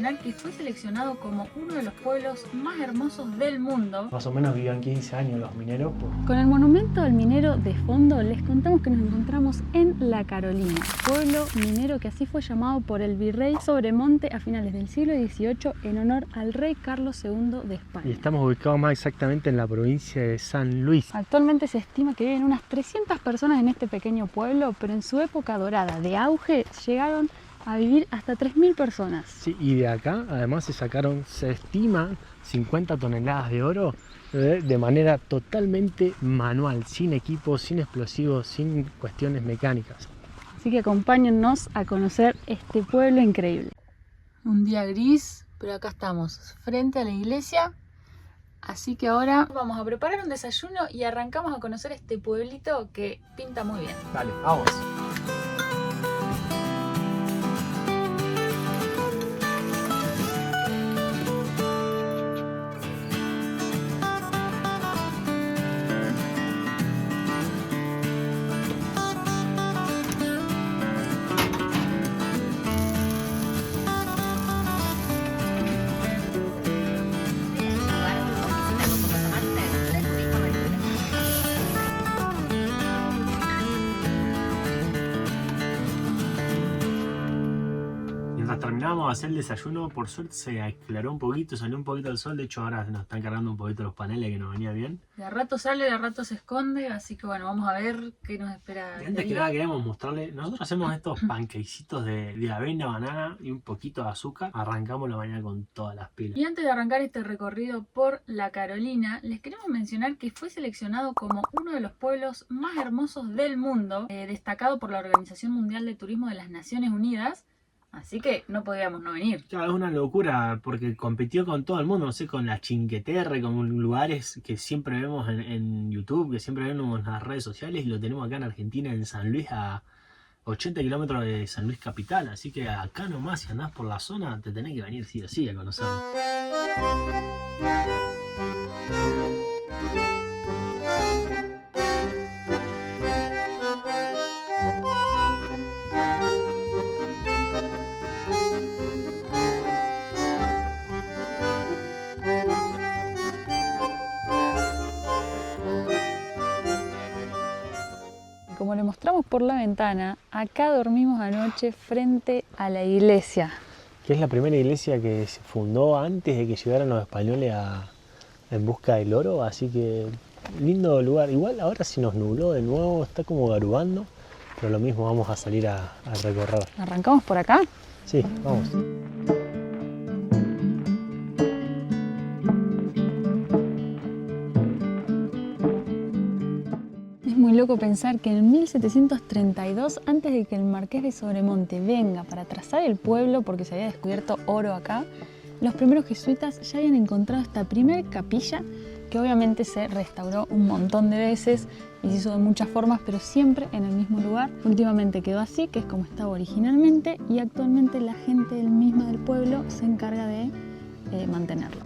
mencionar que fue seleccionado como uno de los pueblos más hermosos del mundo. Más o menos vivían 15 años los mineros. Con el monumento al minero de fondo, les contamos que nos encontramos en La Carolina, pueblo minero que así fue llamado por el virrey Sobremonte a finales del siglo XVIII en honor al rey Carlos II de España. Y estamos ubicados más exactamente en la provincia de San Luis. Actualmente se estima que viven unas 300 personas en este pequeño pueblo, pero en su época dorada de auge llegaron a vivir hasta 3.000 personas. Sí, y de acá además se estima 50 toneladas de oro de manera totalmente manual, sin equipos, sin explosivos, sin cuestiones mecánicas. Así que acompáñennos a conocer este pueblo increíble. Un día gris, pero acá estamos, frente a la iglesia. Así que ahora vamos a preparar un desayuno y arrancamos a conocer este pueblito que pinta muy bien. Dale, vamos. Terminamos de hacer el desayuno, por suerte se aclaró un poquito, salió un poquito el sol, de hecho ahora nos están cargando un poquito los paneles que nos venía bien. De a rato sale, de a rato se esconde, así que bueno, vamos a ver qué nos espera. Y antes que nada queremos mostrarles, nosotros hacemos estos panquecitos de avena, banana y un poquito de azúcar, arrancamos la mañana con todas las pilas. Y antes de arrancar este recorrido por La Carolina, les queremos mencionar que fue seleccionado como uno de los pueblos más hermosos del mundo, destacado por la Organización Mundial de Turismo de las Naciones Unidas. Así que no podíamos no venir. Claro, es una locura porque compitió con todo el mundo, no sé, con la Cinque Terre, con lugares que siempre vemos en YouTube, que siempre vemos en las redes sociales, y lo tenemos acá en Argentina, en San Luis, a 80 kilómetros de San Luis capital. Así que acá nomás, si andás por la zona, te tenés que venir sí o sí a conocerlo. Como le mostramos por la ventana, acá dormimos anoche frente a la iglesia. Que es la primera iglesia que se fundó antes de que llegaran los españoles en busca del oro, así que lindo lugar. Igual ahora se nos nubló de nuevo, está como garubando, pero lo mismo, vamos a salir a recorrer. ¿Arrancamos por acá? Sí, vamos. Muy loco pensar que en 1732, antes de que el marqués de Sobremonte venga para trazar el pueblo porque se había descubierto oro acá, los primeros jesuitas ya habían encontrado esta primer capilla que obviamente se restauró un montón de veces y se hizo de muchas formas, pero siempre en el mismo lugar. Últimamente quedó así, que es como estaba originalmente, y actualmente la gente misma del pueblo se encarga de mantenerlo.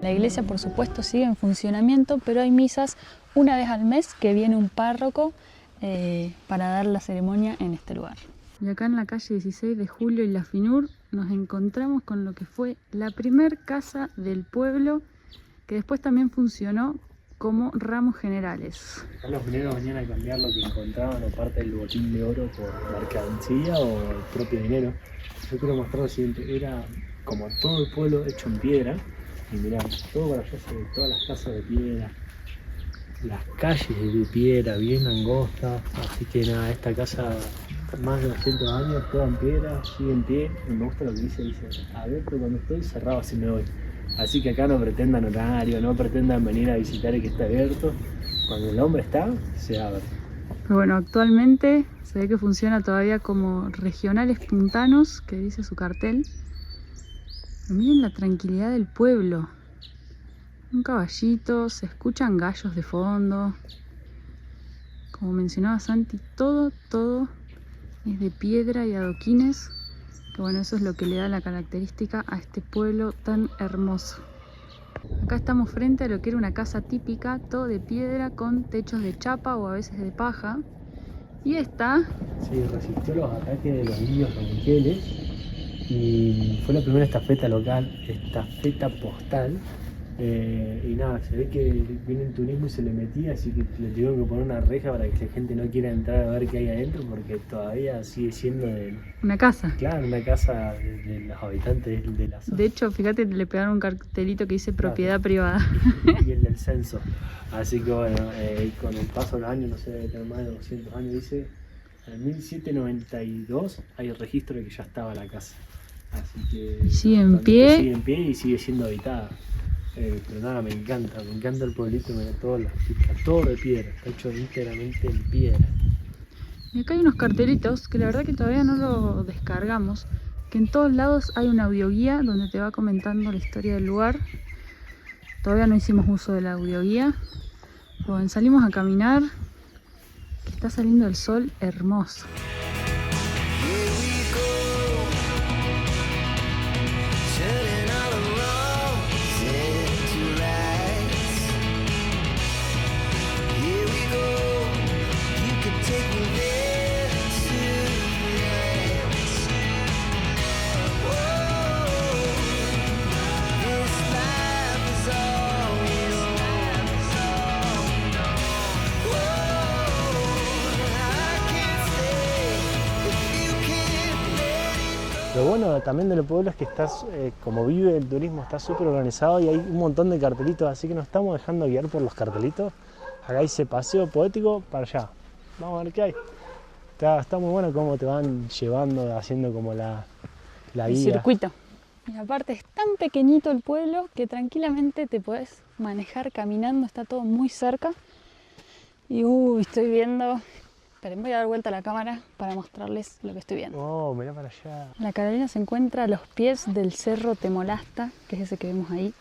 La iglesia, por supuesto, sigue en funcionamiento, pero hay misas una vez al mes que viene un párroco para dar la ceremonia en este lugar. Y acá en la calle 16 de Julio y La Finur nos encontramos con lo que fue la primer casa del pueblo, que después también funcionó como ramos generales. Acá los mineros venían a cambiar lo que encontraban, o parte del botín de oro, por mercancía o el propio dinero. Yo quiero mostrar lo siguiente, era como todo el pueblo hecho en piedra. Y mirá, todo para allá se ve, todas las casas de piedra, las calles de piedra bien angostas, así que nada, esta casa más de 200 años, toda en piedra, sigue en pie, y me gusta lo que dice, abierto cuando estoy, cerrado así me voy. Así que acá no pretendan horario, no pretendan venir a visitar y que esté abierto, cuando el hombre está, se abre. Pero bueno, actualmente se ve que funciona todavía como regionales puntanos, que dice su cartel. Miren la tranquilidad del pueblo. Un caballito, se escuchan gallos de fondo. Como mencionaba Santi, todo es de piedra y adoquines. Que bueno, eso es lo que le da la característica a este pueblo tan hermoso. Acá estamos frente a lo que era una casa típica, todo de piedra con techos de chapa o a veces de paja. Y esta... Sí, resistió los ataques de los indios ranqueles y fue la primera estafeta local, estafeta postal. Y nada, se ve que viene el turismo y se le metía, así que le tuvieron que poner una reja para que la gente no quiera entrar a ver qué hay adentro, porque todavía sigue siendo una casa. Claro, una casa de los habitantes de la zona. De hecho, fíjate, le pegaron un cartelito que dice propiedad privada. Y el del censo. Así que bueno, con el paso de los años, no sé, debe tener más de 200 años, dice, en 1792 hay registro de que ya estaba la casa. Así que... Sigue en pie. Sigue en pie y sigue siendo habitada. Pero nada, me encanta el pueblito, me da todo de piedra, está hecho íntegramente en piedra. Y acá hay unos cartelitos que la verdad que todavía no lo descargamos, que en todos lados hay una audioguía donde te va comentando la historia del lugar. Todavía no hicimos uso de la audioguía, pero bueno, salimos a caminar, que está saliendo el sol hermoso. Lo bueno también del pueblo es que estás, como vive el turismo, está súper organizado y hay un montón de cartelitos, así que nos estamos dejando guiar por los cartelitos. Acá dice paseo poético para allá. Vamos a ver qué hay. Está muy bueno cómo te van llevando, haciendo como la guía. El circuito. Y aparte es tan pequeñito el pueblo que tranquilamente te podés manejar caminando, está todo muy cerca. Y estoy viendo... Esperen, voy a dar vuelta a la cámara para mostrarles lo que estoy viendo. Oh, mirá para allá. La Carolina se encuentra a los pies del cerro Temolasta, que es ese que vemos ahí.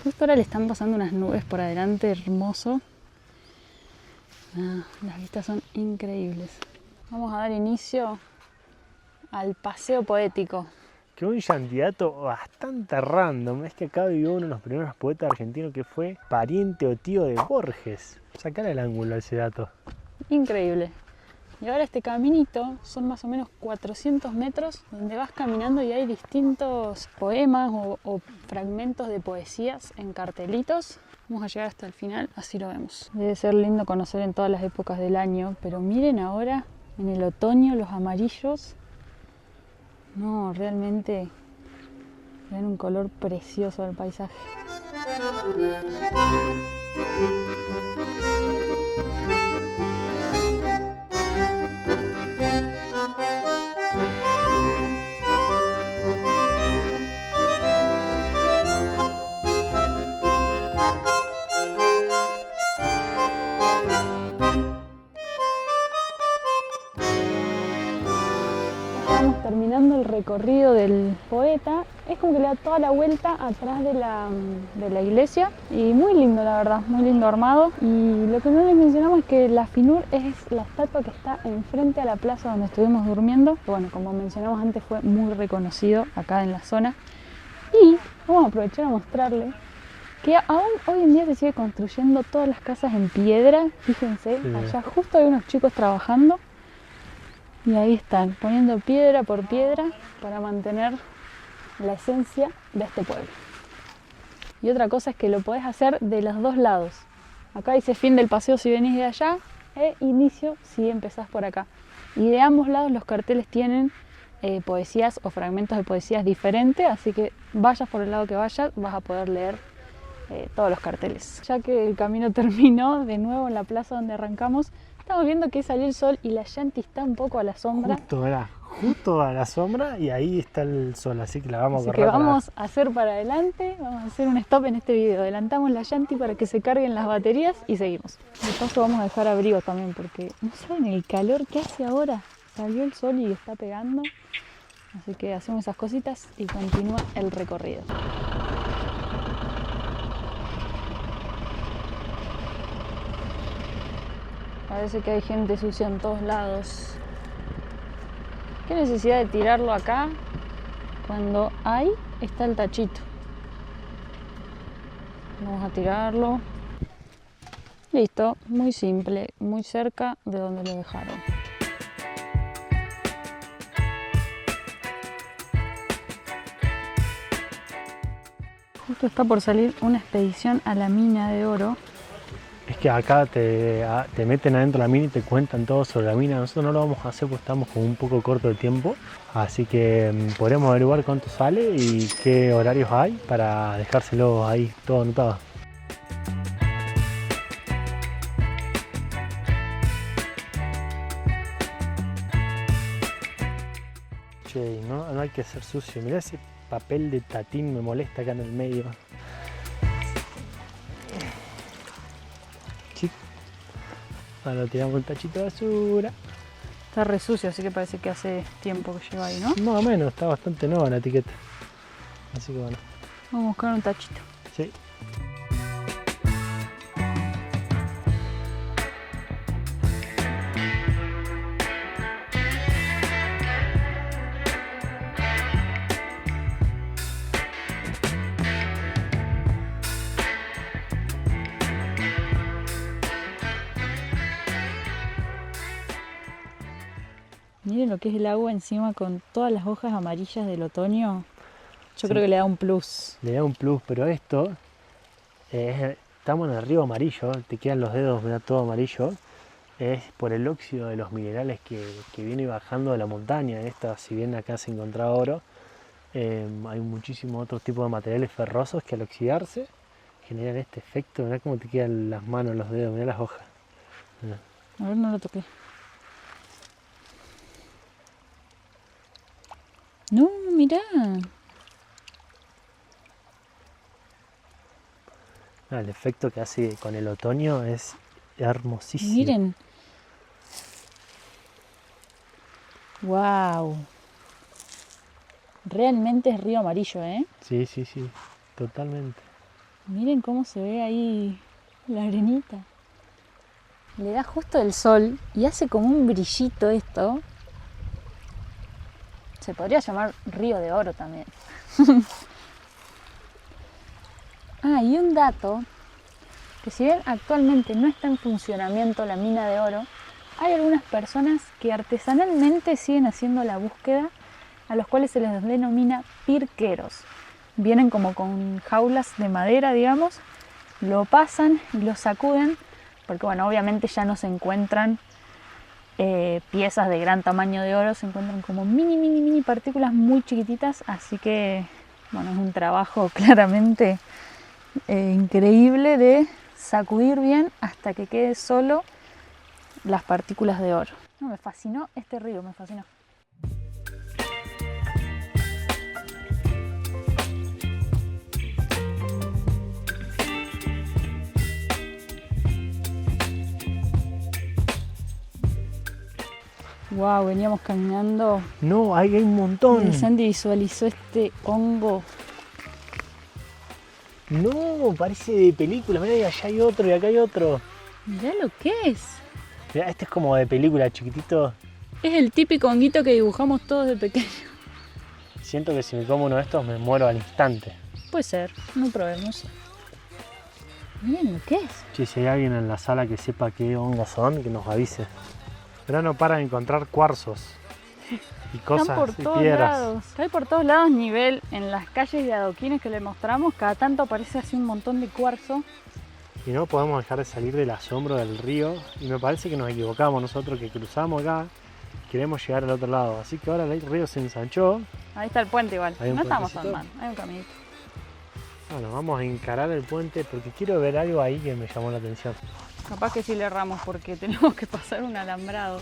Justo ahora le están pasando unas nubes por adelante, hermoso. Las vistas son increíbles. Vamos a dar inicio al paseo poético. Que un candidato bastante random. Es que acá vivió uno de los primeros poetas argentinos que fue pariente o tío de Borges. Sacale el ángulo a ese dato. Increíble. Y ahora este caminito son más o menos 400 metros donde vas caminando y hay distintos poemas o fragmentos de poesías en cartelitos. Vamos a llegar hasta el final, así lo vemos. Debe ser lindo conocer en todas las épocas del año, pero miren ahora en el otoño los amarillos. No, realmente ven un color precioso del paisaje. Terminando el recorrido del poeta, es como que le da toda la vuelta atrás de la iglesia y muy lindo, la verdad, muy lindo armado. Y lo que no les mencionamos es que la FINUR es la estatua que está enfrente a la plaza donde estuvimos durmiendo, que bueno, como mencionamos antes, fue muy reconocido acá en la zona. Y vamos a aprovechar a mostrarle que aún hoy en día se sigue construyendo todas las casas en piedra. Fíjense, sí. Allá justo hay unos chicos trabajando. Y ahí están, poniendo piedra por piedra para mantener la esencia de este pueblo. Y otra cosa es que lo podés hacer de los dos lados. Acá dice fin del paseo si venís de allá, e inicio si empezás por acá. Y de ambos lados los carteles tienen poesías o fragmentos de poesías diferentes, así que vayas por el lado que vayas, vas a poder leer todos los carteles. Ya que el camino terminó, de nuevo en la plaza donde arrancamos, estamos viendo que salió el sol y la Yanti está un poco a la sombra. Justo a la sombra y ahí está el sol, así que la vamos a correr. Así que vamos a hacer para adelante, vamos a hacer un stop en este video. Adelantamos la Yanti para que se carguen las baterías y seguimos. De paso vamos a dejar abrigo también porque no saben el calor que hace ahora. Salió el sol y está pegando, así que hacemos esas cositas y continúa el recorrido. Parece que hay gente sucia en todos lados. ¿Qué necesidad de tirarlo acá cuando ahí está el tachito? Vamos a tirarlo. Listo, muy simple, muy cerca de donde lo dejaron. Justo está por salir una expedición a la mina de oro. Es que acá te meten adentro de la mina y te cuentan todo sobre la mina. Nosotros no lo vamos a hacer porque estamos como un poco corto de tiempo. Así que podremos averiguar cuánto sale y qué horarios hay para dejárselo ahí todo anotado. Che, no hay que ser sucio. Mirá ese papel de tatín, me molesta acá en el medio. Ahora tiramos el tachito de basura. Está re sucio, así que parece que hace tiempo que lleva ahí, ¿no? Más o menos, está bastante nueva la etiqueta. Así que bueno. Vamos a buscar un tachito. Sí. Miren lo que es el agua encima con todas las hojas amarillas del otoño. Yo Sí. creo que le da un plus. Le da un plus, pero esto, estamos en el río Amarillo, te quedan los dedos, mira, todo amarillo. Es por el óxido de los minerales que viene bajando de la montaña. Si bien acá se encontraba oro, hay muchísimos otros tipos de materiales ferrosos que al oxidarse generan este efecto. Mirá cómo te quedan las manos, los dedos, mirá las hojas. Mirá. A ver, no lo toqué. No, mirá. El efecto que hace con el otoño es hermosísimo. Miren. Wow. Realmente es río amarillo, ¿eh? Sí, totalmente. Miren cómo se ve ahí la arenita. Le da justo el sol y hace como un brillito esto. Se podría llamar río de oro también. Y un dato, que si bien actualmente no está en funcionamiento la mina de oro, hay algunas personas que artesanalmente siguen haciendo la búsqueda, a los cuales se les denomina pirqueros. Vienen como con jaulas de madera, digamos, lo pasan y lo sacuden, porque bueno, obviamente ya no se encuentran piezas de gran tamaño de oro, se encuentran como mini partículas muy chiquititas, así que bueno, es un trabajo claramente increíble de sacudir bien hasta que quede solo las partículas de oro. No, me fascinó este río, me fascinó. Wow, veníamos caminando. No, hay un montón. Y Sandy visualizó este hongo. No, parece de película. Mirá, y allá hay otro y acá hay otro. Mirá lo que es. Mirá, este es como de película, chiquitito. Es el típico honguito que dibujamos todos de pequeño. Siento que si me como uno de estos me muero al instante. Puede ser, no probemos. Miren lo que es. Che, si hay alguien en la sala que sepa qué hongos son, que nos avise. Pero no para de encontrar cuarzos y cosas Están por y todos piedras. lados. Hay por todos lados nivel en las calles de adoquines que le mostramos. Cada tanto aparece así un montón de cuarzo. Y no podemos dejar de salir del asombro del río. Y me parece que nos equivocamos nosotros que cruzamos acá. Queremos llegar al otro lado. Así que ahora el río se ensanchó. Ahí está el puente igual. Hay un No estamos puentecito. tan mal, hay un caminito. Bueno, vamos a encarar el puente porque quiero ver algo ahí que me llamó la atención. Capaz que sí le erramos porque tenemos que pasar un alambrado.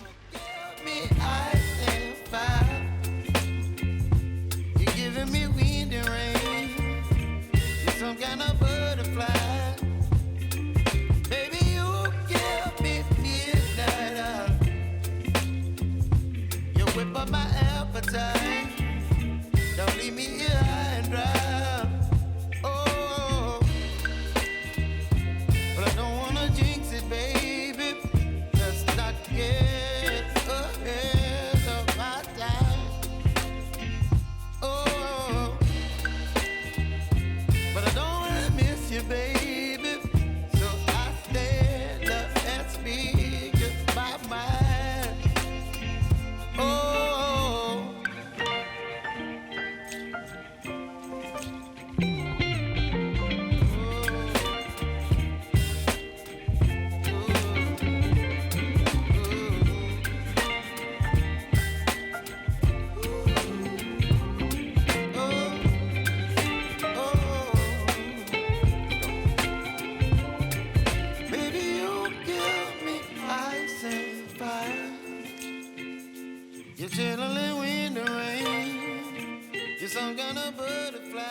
You're chilling when the rain. You're some kind of butterfly.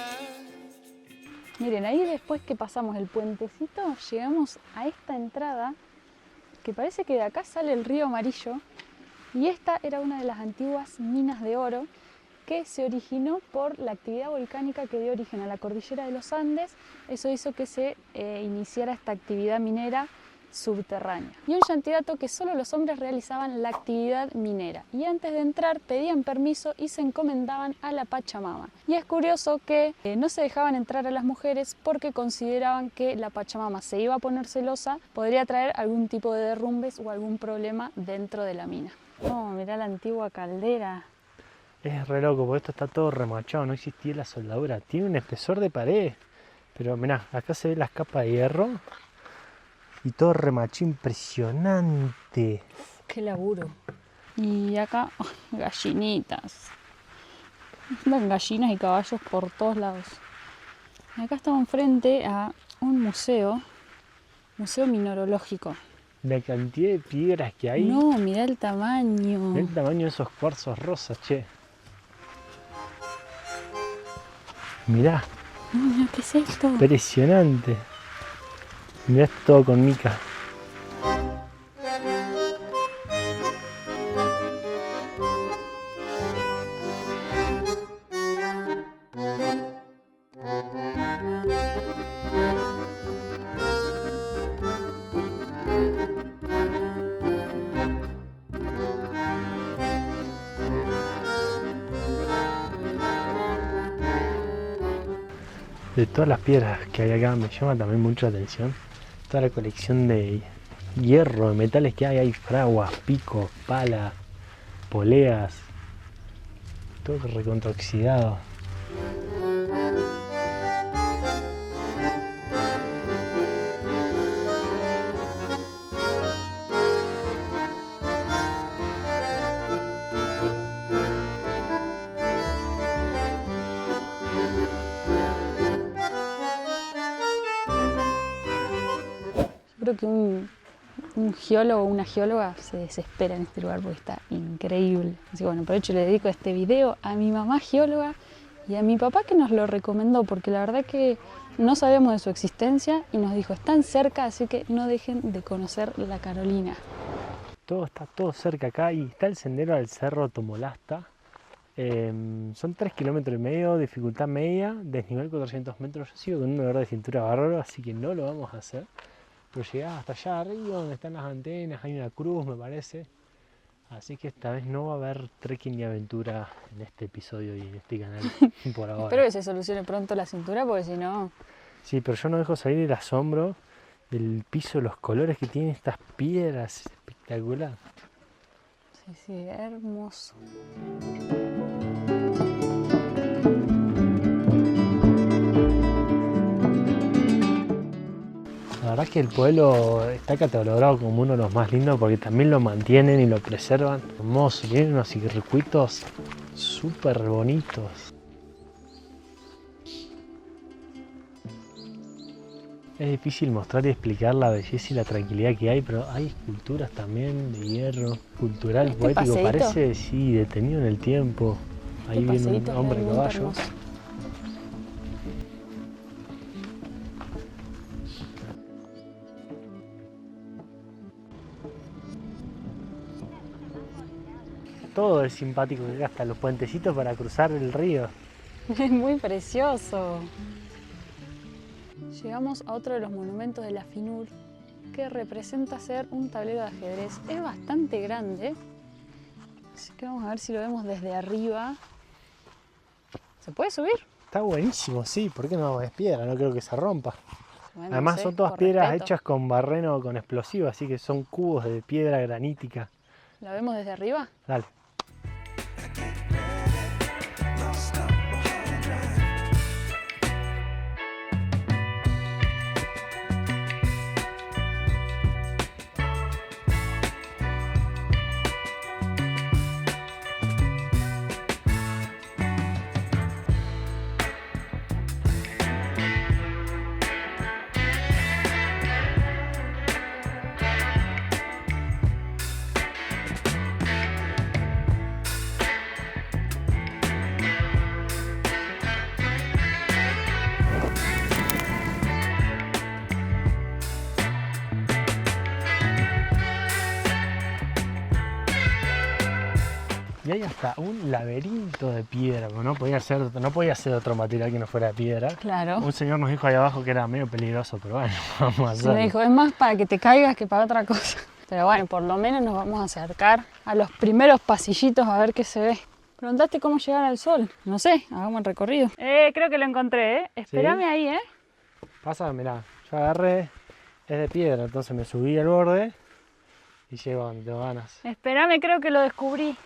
Miren, ahí después que pasamos el puentecito, llegamos a esta entrada que parece que de acá sale el río Amarillo, y esta era una de las antiguas minas de oro que se originó por la actividad volcánica que dio origen a la cordillera de los Andes. Eso hizo que se iniciara esta actividad minera subterránea. Y un antidato que solo los hombres realizaban la actividad minera, y antes de entrar pedían permiso y se encomendaban a la Pachamama. Y es curioso que no se dejaban entrar a las mujeres porque consideraban que la Pachamama se iba a poner celosa, podría traer algún tipo de derrumbes o algún problema dentro de la mina. Oh, mirá la antigua caldera. Es re loco, porque esto está todo remachado, no existía la soldadura. Tiene un espesor de pared, pero mirá, acá se ve las capas de hierro y todo remachado impresionante. Qué laburo. Y acá, oh, gallinitas. Andan gallinas y caballos por todos lados. Y acá estamos frente a un museo mineralógico. La cantidad de piedras que hay. No, mirá el tamaño. Mirá el tamaño de esos cuarzos rosas, che. Mirá, No, mirá, ¿qué es esto? impresionante. Mirá esto todo con mica. De todas las piedras que hay acá me llama también mucho la atención toda la colección de hierro, de metales que hay fraguas, picos, palas, poleas, todo recontraoxidado. Creo que un geólogo o una geóloga se desespera en este lugar porque está increíble. Así que bueno, por hecho le dedico este video a mi mamá geóloga y a mi papá que nos lo recomendó, porque la verdad que no sabíamos de su existencia y nos dijo, están cerca, así que no dejen de conocer la Carolina. Todo está todo cerca acá y está el sendero al Cerro Tomolasta. Son 3,5 kilómetros, dificultad media, desnivel 400 metros. Yo sigo con un dolor de cintura bárbaro, así que no lo vamos a hacer. Pero llegás hasta allá arriba donde están las antenas, hay una cruz me parece. Así que esta vez no va a haber trekking ni aventura en este episodio y en este canal por ahora. Espero que se solucione pronto la cintura porque si no... Sí, pero yo no dejo salir el asombro del piso, los colores que tienen estas piedras, es espectacular. Sí, sí, hermoso. La verdad es que el pueblo está catalogado como uno de los más lindos porque también lo mantienen y lo preservan. Hermoso, tienen unos circuitos súper bonitos. Es difícil mostrar y explicar la belleza y la tranquilidad que hay, pero hay esculturas también de hierro, cultural, poético, paseíto? parece, sí, detenido en el tiempo. Ahí viene un hombre caballo. Hermoso. Todo es simpático, que hasta los puentecitos para cruzar el río. Es muy precioso. Llegamos a otro de los monumentos de la FINUR que representa ser un tablero de ajedrez. Es bastante grande, así que vamos a ver si lo vemos desde arriba. ¿Se puede subir? Está buenísimo, sí, ¿por qué no? Es piedra, no creo que se rompa. Bueno, Además no sé, son todas por piedras respeto. hechas con barreno con explosivo, así que son cubos de piedra granítica. ¿La vemos desde arriba? Dale. Y hay hasta un laberinto de piedra, pero no podía ser de otro material que no fuera de piedra. Claro. Un señor nos dijo ahí abajo que era medio peligroso, pero bueno, vamos a Se hacerlo. me dijo, es más para que te caigas que para otra cosa. Pero bueno, por lo menos nos vamos a acercar a los primeros pasillitos a ver qué se ve. Preguntaste cómo llegar al sol. No sé, hagamos el recorrido. Creo que lo encontré, ¿eh? Espérame ahí, ¿eh? Pasa, mirá, yo agarré, es de piedra, entonces me subí al borde y llego donde tengo ganas. Espérame, creo que lo descubrí.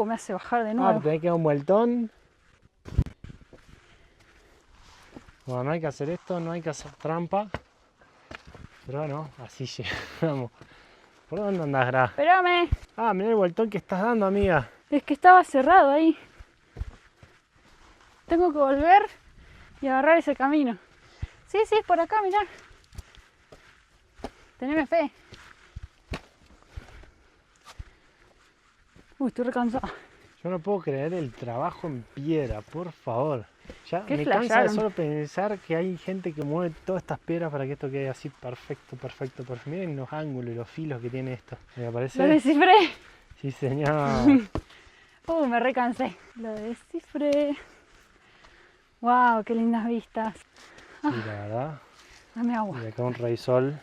Me hace bajar de nuevo. Tenés que dar un vueltón. Bueno, no hay que hacer esto, no hay que hacer trampa. Pero bueno, así llegamos. ¿Por dónde andás, Gra? Espérame. Mirá el vueltón que estás dando, amiga. Es que estaba cerrado ahí. Tengo que volver y agarrar ese camino. Sí, es por acá, mirá. Teneme fe. Estoy recansada. Yo no puedo creer el trabajo en piedra, por favor. Ya ¿Qué me cansa de flasharon? solo pensar que hay gente que mueve todas estas piedras para que esto quede así perfecto. Miren los ángulos y los filos que tiene esto. ¿Me parece? Lo descifré. Sí, señor. Me recansé. Lo descifré. Wow, qué lindas vistas. Sí, la verdad. Dame agua. Y acá un rey sol.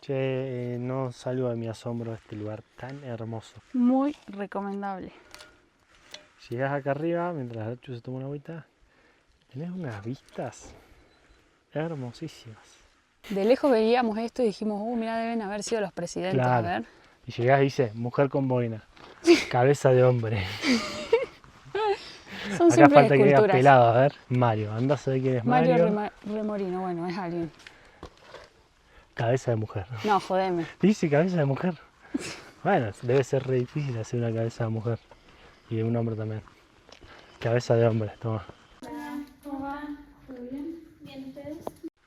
Che, no salgo de mi asombro de este lugar tan hermoso. Muy recomendable. Llegás acá arriba, mientras Nacho se toma una agüita, tenés unas vistas hermosísimas. De lejos veíamos esto y dijimos, mira, deben haber sido los presidentes. Claro. A ver. Y llegás y dice, mujer con boina, cabeza de hombre. Son Acá siempre falta que diga esculturas. pelado, a ver. Mario, andá a saber quién es Mario. Remorino, bueno, es alguien. Cabeza de mujer. No, jodeme. Dice cabeza de mujer. Bueno, debe ser re difícil hacer una cabeza de mujer. Y de un hombre también. Cabeza de hombre, toma.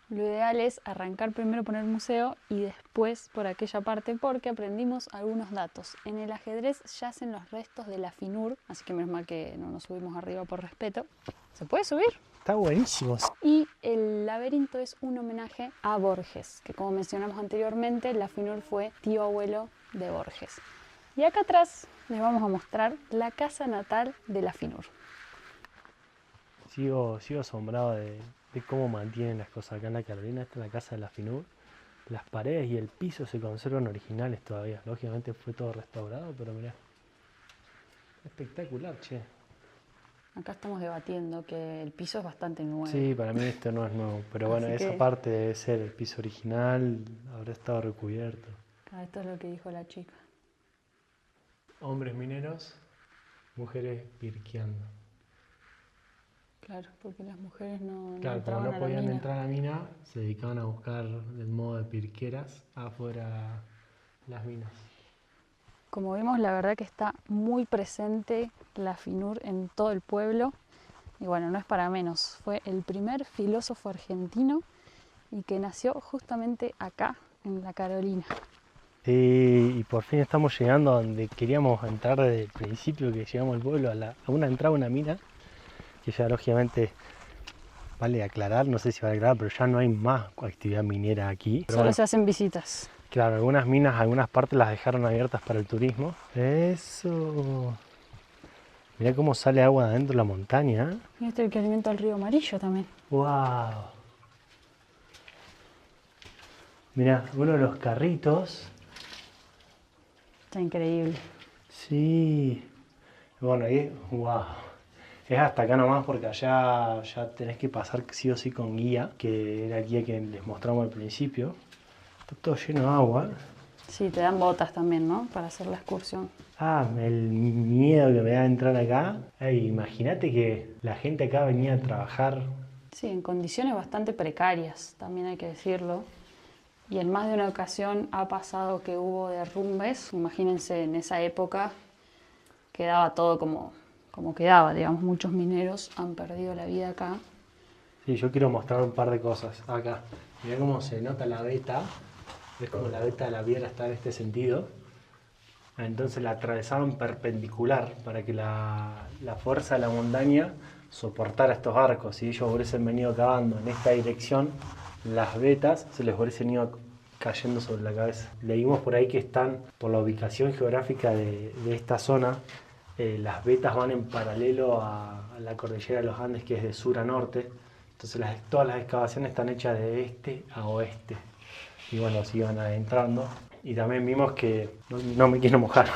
Lo ideal es arrancar primero por el museo y después por aquella parte porque aprendimos algunos datos. En el ajedrez yacen los restos de la FINUR, así que menos mal que no nos subimos arriba por respeto. ¿Se puede subir? Está buenísimo. Y el laberinto es un homenaje a Borges, que como mencionamos anteriormente, la FINUR fue tío abuelo de Borges. Y acá atrás les vamos a mostrar la casa natal de la FINUR. Sigo asombrado de cómo mantienen las cosas acá en la Carolina. Esta es la casa de la FINUR. Las paredes y el piso se conservan originales todavía. Lógicamente fue todo restaurado, pero mirá. Espectacular, che. Acá estamos debatiendo que el piso es bastante nuevo. Sí, para mí esto no es nuevo. Pero bueno, Así esa que- parte debe ser el piso original. Habrá estado recubierto. Esto es lo que dijo la chica. Hombres mineros, mujeres pirqueando. Claro, porque las mujeres no Claro, como entraban no a la podían mina. entrar a la mina, se dedicaban a buscar el modo de pirqueras afuera las minas. Como vimos, la verdad que está muy presente la FINUR en todo el pueblo. Y bueno, no es para menos. Fue el primer filósofo argentino y que nació justamente acá, en la Carolina. Y por fin estamos llegando a donde queríamos entrar desde el principio, que llegamos al pueblo, a una entrada a una mina, que ya lógicamente vale aclarar, no sé si vale aclarar, pero ya no hay más actividad minera aquí. Pero Solo bueno, se hacen visitas. claro, algunas minas, algunas partes las dejaron abiertas para el turismo. Eso. Mirá cómo sale agua de adentro de la montaña. Y este es el que alimenta el río Amarillo también. ¡Wow! Mirá, uno de los carritos. Está increíble. Sí. Bueno, ahí, wow. Es hasta acá nomás porque allá ya tenés que pasar sí o sí con guía, que era el guía que les mostramos al principio. Está todo lleno de agua. Sí, te dan botas también, ¿no? Para hacer la excursión. El miedo que me da entrar acá. Imagínate que la gente acá venía a trabajar. Sí, en condiciones bastante precarias, también hay que decirlo. Y en más de una ocasión ha pasado que hubo derrumbes. Imagínense, en esa época quedaba todo como quedaba, digamos. Muchos mineros han perdido la vida acá. Sí, yo quiero mostrar un par de cosas acá. Mirá cómo se nota la veta. ¿Ves cómo la veta de la piedra está en este sentido? Entonces la atravesaban perpendicular para que la fuerza de la montaña soportara estos arcos. Si ellos hubiesen venido cavando en esta dirección, las vetas se les hubiesen ido cayendo sobre la cabeza. Leímos por ahí que están, por la ubicación geográfica de esta zona, las vetas van en paralelo a la cordillera de los Andes, que es de sur a norte. Entonces todas las excavaciones están hechas de este a oeste. Y bueno, se iban adentrando. Y también vimos que, no me quiero mojar,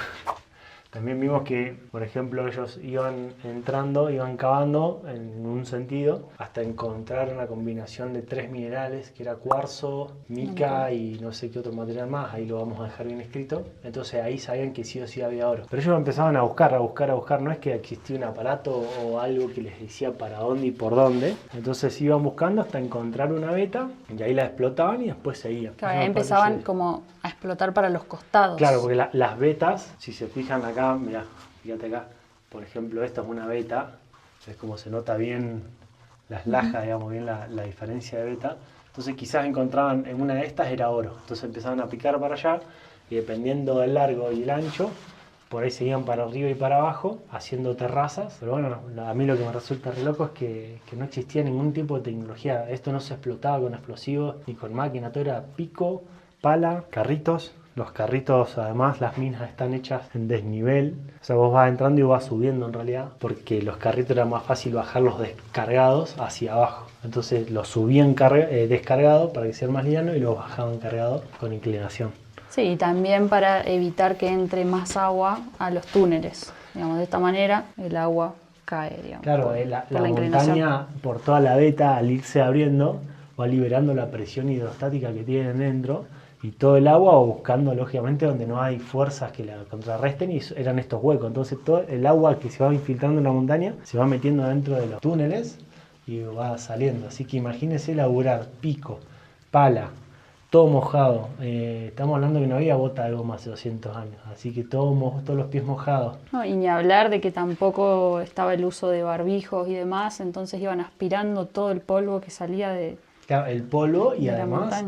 también vimos que, por ejemplo, ellos iban entrando, iban cavando en un sentido hasta encontrar una combinación de 3 minerales, que era cuarzo, mica y no sé qué otro material más, ahí lo vamos a dejar bien escrito. Entonces ahí sabían que sí o sí había oro. Pero ellos empezaban a buscar, no es que existía un aparato o algo que les decía para dónde y por dónde. Entonces iban buscando hasta encontrar una veta y ahí la explotaban y después seguían. Claro, ahí empezaban como a explotar para los costados. Claro, porque las vetas, si se fijan acá, mirá, fíjate acá, por ejemplo, esta es una veta, es como se nota bien las lajas, digamos, bien la diferencia de veta. Entonces quizás encontraban en una de estas era oro, entonces empezaban a picar para allá y dependiendo del largo y el ancho, por ahí seguían para arriba y para abajo haciendo terrazas. Pero bueno, a mí lo que me resulta re loco es que no existía ningún tipo de tecnología, esto no se explotaba con explosivos ni con máquina, todo era pico, pala, carritos. Los carritos, además, las minas están hechas en desnivel. O sea, vos vas entrando y vas subiendo en realidad, porque los carritos era más fácil bajarlos descargados hacia abajo. Entonces los subían descargados para que sean más livianos y los bajaban cargados con inclinación. Sí, y también para evitar que entre más agua a los túneles. Digamos, de esta manera el agua cae, digamos. Claro, la montaña, por toda la veta, al irse abriendo, va liberando la presión hidrostática que tienen dentro. Y todo el agua o buscando, lógicamente, donde no hay fuerzas que la contrarresten, y eran estos huecos. Entonces todo el agua que se va infiltrando en la montaña se va metiendo dentro de los túneles y va saliendo. Así que imagínense laburar pico, pala, todo mojado. Estamos hablando que no había bota de goma hace 200 años, así que todos los pies mojados. No, y ni hablar de que tampoco estaba el uso de barbijos y demás, entonces iban aspirando todo el polvo que salía de... Claro, el polvo y además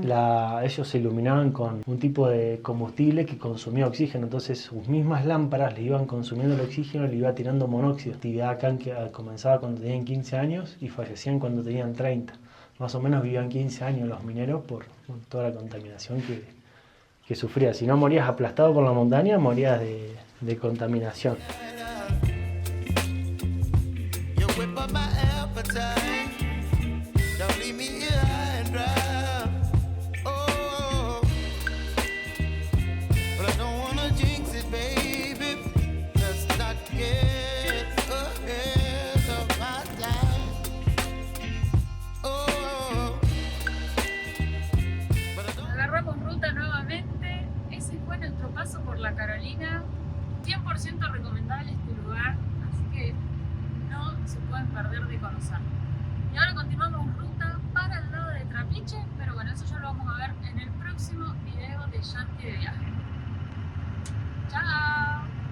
ellos se iluminaban con un tipo de combustible que consumía oxígeno, entonces sus mismas lámparas le iban consumiendo el oxígeno y le iba tirando monóxido. Actividad acá que comenzaba cuando tenían 15 años y fallecían cuando tenían 30. Más o menos vivían 15 años los mineros por toda la contaminación que sufrían. Si no morías aplastado por la montaña, morías de contaminación. Por la Carolina, 100% recomendable este lugar, así que no se pueden perder de conocerlo. Y ahora continuamos